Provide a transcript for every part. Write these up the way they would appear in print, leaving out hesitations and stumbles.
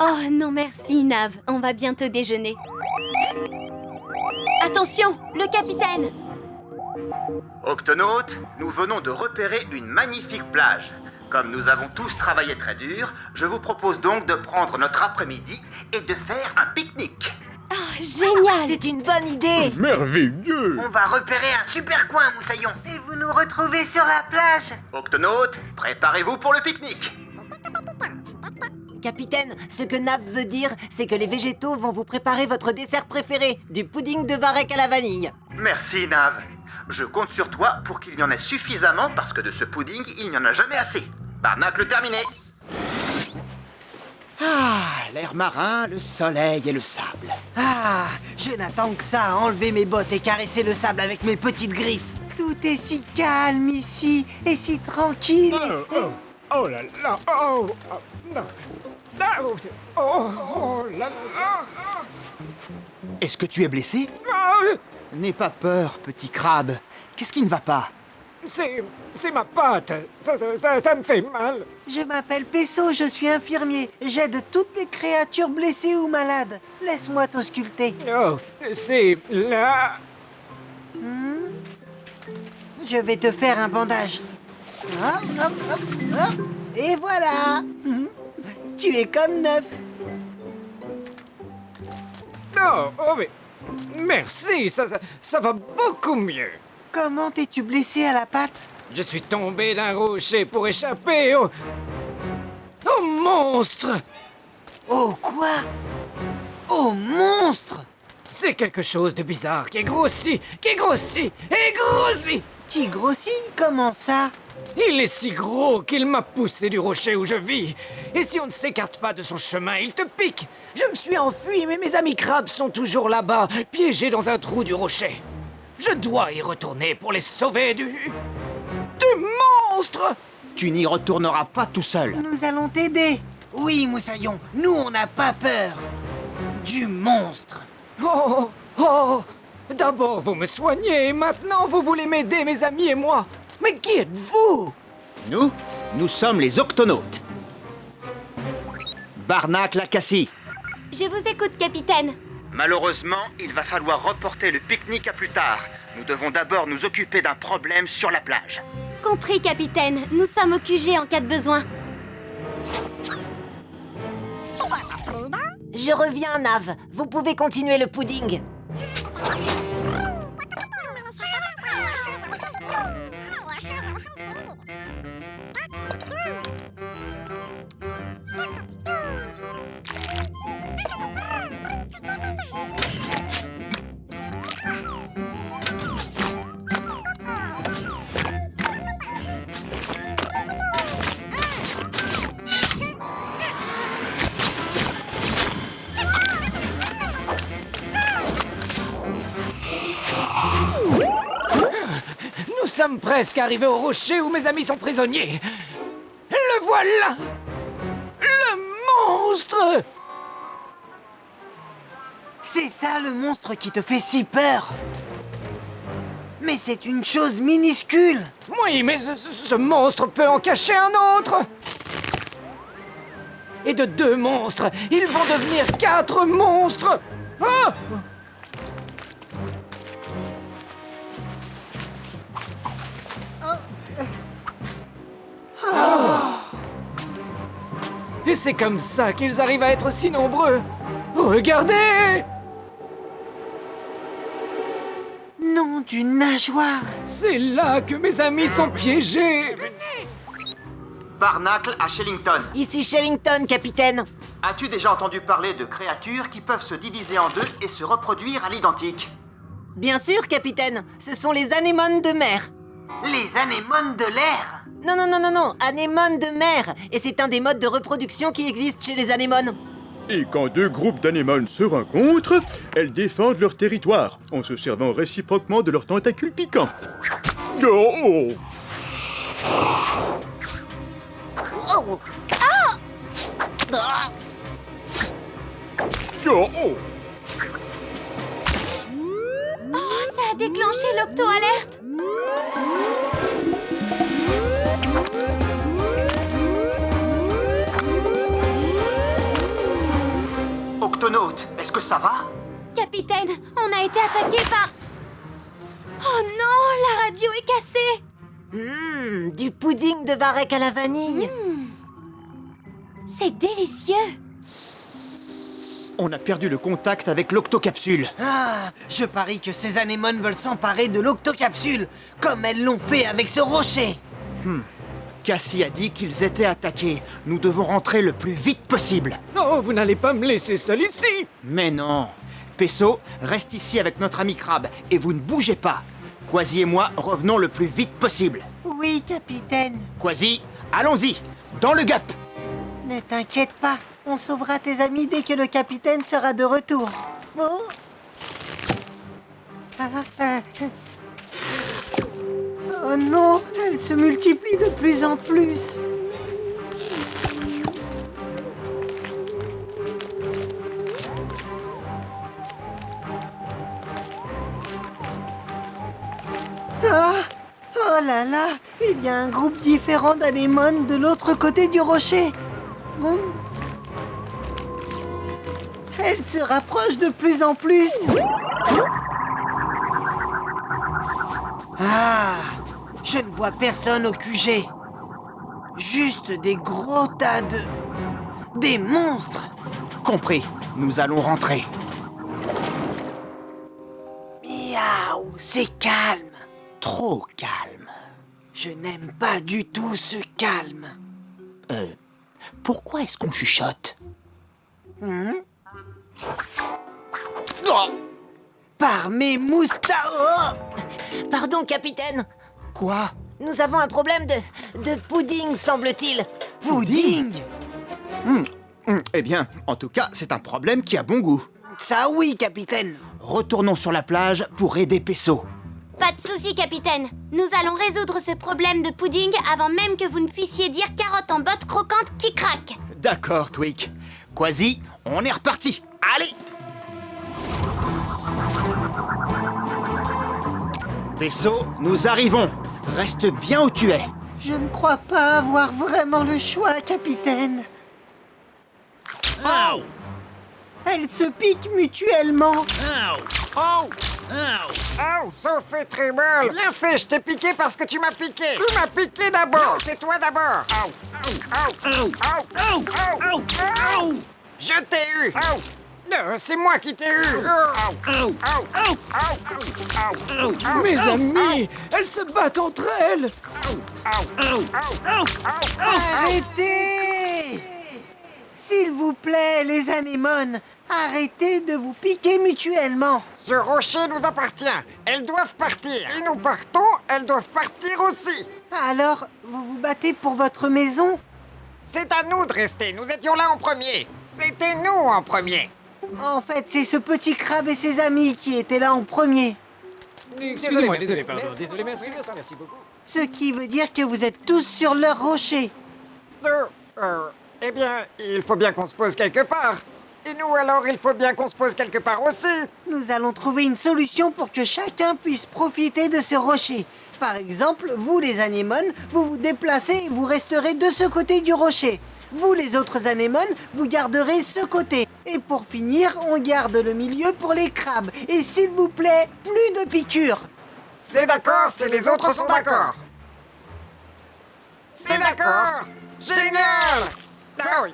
Oh non merci, Nav. On va bientôt déjeuner. Attention, le capitaine! Octonautes, nous venons de repérer une magnifique plage. Comme nous avons tous travaillé très dur, je vous propose donc de prendre notre après-midi et de faire un pique-nique. Oh, génial! C'est une bonne idée! Merveilleux! On va repérer un super coin, Moussaillon. Et vous nous retrouvez sur la plage. Octonautes, préparez-vous pour le pique-nique. Capitaine, ce que Nav veut dire, c'est que les végétaux vont vous préparer votre dessert préféré, du pudding de varech à la vanille. Merci, Nav. Je compte sur toi pour qu'il y en ait suffisamment parce que de ce pudding, il n'y en a jamais assez. Barnacle terminé. Ah, l'air marin, le soleil et le sable. Ah, je n'attends que ça à enlever mes bottes et caresser le sable avec mes petites griffes. Tout est si calme ici et si tranquille. Oh là là! Oh! Non! Oh là là! Est-ce que tu es blessé? N'aie pas peur, petit crabe. Qu'est-ce qui ne va pas? C'est ma patte! Ça me fait mal! Je m'appelle Pesso, je suis infirmier. J'aide toutes les créatures blessées ou malades. Laisse-moi t'ausculter. Oh, c'est là... Je vais te faire un bandage. Hop, hop, hop, hop. Et voilà. Tu es comme neuf. Oh, mais... Merci, ça va beaucoup mieux. Comment t'es-tu blessé à la patte? Je suis tombé d'un rocher pour échapper au monstre! Oh quoi? Oh monstre! C'est quelque chose de bizarre qui grossit. Qui grossit? Comment ça? Il est si gros qu'il m'a poussé du rocher où je vis. Et si on ne s'écarte pas de son chemin, il te pique. Je me suis enfui, mais mes amis crabes sont toujours là-bas, piégés dans un trou du rocher. Je dois y retourner pour les sauver du monstre. Tu n'y retourneras pas tout seul. Nous allons t'aider. Oui, Moussaillon, nous on n'a pas peur. Du monstre. Oh, d'abord vous me soignez, maintenant vous voulez m'aider, mes amis et moi. Mais qui êtes-vous? Nous sommes les Octonautes. Barnacle Lacassie. Je vous écoute, capitaine. Malheureusement, il va falloir reporter le pique-nique à plus tard. Nous devons d'abord nous occuper d'un problème sur la plage. Compris, capitaine. Nous sommes au QG en cas de besoin. Je reviens, Nav. Vous pouvez continuer le pudding. Nous sommes presque arrivés au rocher où mes amis sont prisonniers. Le voilà! Le monstre! C'est ça le monstre qui te fait si peur. Mais c'est une chose minuscule. Oui, mais ce monstre peut en cacher un autre! Et de 2 monstres, ils vont devenir 4 monstres! Ah! Et c'est comme ça qu'ils arrivent à être si nombreux. Regardez! Non, d'une nageoire. C'est là que mes amis sont piégés. Barnacle à Shellington. Ici Shellington, capitaine. As-tu déjà entendu parler de créatures qui peuvent se diviser en 2 et se reproduire à l'identique? Bien sûr, capitaine. Ce sont les anémones de mer. Les anémones de l'air. Non, anémones de mer. Et c'est un des modes de reproduction qui existe chez les anémones. Et quand 2 groupes d'anémones se rencontrent, elles défendent leur territoire, en se servant réciproquement de leurs tentacules piquants. Oh, oh. Oh! Oh, oh. Oh, ça a déclenché l'octo-alerte. Octonaute, est-ce que ça va? Capitaine, on a été attaqué par... Oh non, la radio est cassée. Du pudding de varech à la vanille. C'est délicieux. On a perdu le contact avec l'octocapsule. Ah, je parie que ces anémones veulent s'emparer de l'octocapsule, comme elles l'ont fait avec ce rocher. Cassie a dit qu'ils étaient attaqués. Nous devons rentrer le plus vite possible. Non, vous n'allez pas me laisser seul ici. Mais non. Peso, reste ici avec notre ami Crabe et vous ne bougez pas. Quasi et moi revenons le plus vite possible. Oui, capitaine. Quasi, allons-y, dans le gap. Ne t'inquiète pas, on sauvera tes amis dès que le capitaine sera de retour. Oh, oh non, elles se multiplient de plus en plus. Ah, oh là là, il y a un groupe différent d'anémones de l'autre côté du rocher. Oh. Elles se rapprochent de plus en plus. Ah, je ne vois personne au QG. Juste des gros tas de... des monstres. Compris, nous allons rentrer. Miaou, c'est calme. Trop calme. Je n'aime pas du tout ce calme. Pourquoi est-ce qu'on chuchote? Oh, par mes moustaches. Pardon, capitaine. Quoi? Nous avons un problème de pudding, semble-t-il. Pudding. Eh bien, en tout cas, c'est un problème qui a bon goût. Ça oui, capitaine. Retournons sur la plage pour aider Peso. Pas de souci, capitaine. Nous allons résoudre ce problème de pudding avant même que vous ne puissiez dire carotte en botte croquante qui craque. D'accord, Twig. Quasi, on est reparti. Allez! Peso, nous arrivons. Reste bien où tu es. Je ne crois pas avoir vraiment le choix, capitaine. Oh! Elles se piquent mutuellement. Oh, ça fait très mal. Bien fait, je t'ai piqué parce que tu m'as piqué. Tu m'as piqué d'abord. Non, c'est toi d'abord. Je t'ai eu. C'est moi qui t'ai eu. Mes amis, elles se battent entre elles. Arrêtez! S'il vous plaît, les anémones, arrêtez de vous piquer mutuellement. Ce rocher nous appartient. Elles doivent partir. Si nous partons, elles doivent partir aussi. Alors, vous vous battez pour votre maison? C'est à nous de rester. Nous étions là en premier. C'était nous en premier. En fait, c'est ce petit crabe et ses amis qui étaient là en premier. Désolé, pardon. Désolé, merci beaucoup. Ce qui veut dire que vous êtes tous sur leur rocher. Eh bien, il faut bien qu'on se pose quelque part. Et nous, alors, il faut bien qu'on se pose quelque part aussi. Nous allons trouver une solution pour que chacun puisse profiter de ce rocher. Par exemple, vous les anémones, vous vous déplacez et vous resterez de ce côté du rocher. Vous les autres anémones, vous garderez ce côté. Et pour finir, on garde le milieu pour les crabes. Et s'il vous plaît, plus de piqûres. C'est d'accord si les autres sont d'accord. C'est d'accord. Génial. Ah oui.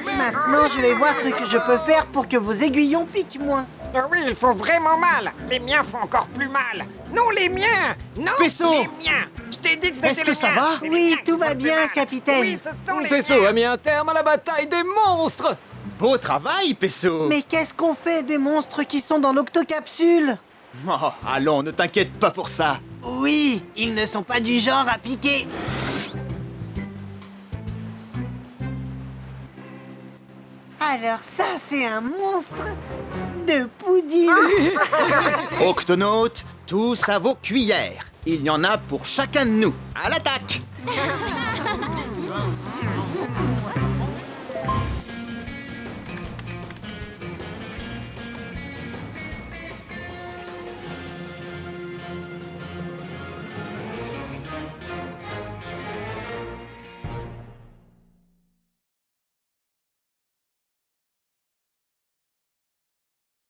Maintenant, je vais voir ce que je peux faire pour que vos aiguillons piquent moins. Ah oui, il faut vraiment mal. Les miens font encore plus mal. Non, les miens. Non, Peso. les miens. Je t'ai dit que c'était Est-ce que les ça miens. va? C'est les Oui, miens tout qui va font plus bien, mal. capitaine. Oui, ce sont les Peso miens. a mis un terme à la bataille des monstres. Beau travail, Peso. Mais qu'est-ce qu'on fait des monstres qui sont dans l'octocapsule? Oh, allons, ne t'inquiète pas pour ça. Oui, ils ne sont pas du genre à piquer. Alors ça, c'est un monstre de pudding. Octonautes, tous à vos cuillères. Il y en a pour chacun de nous. À l'attaque!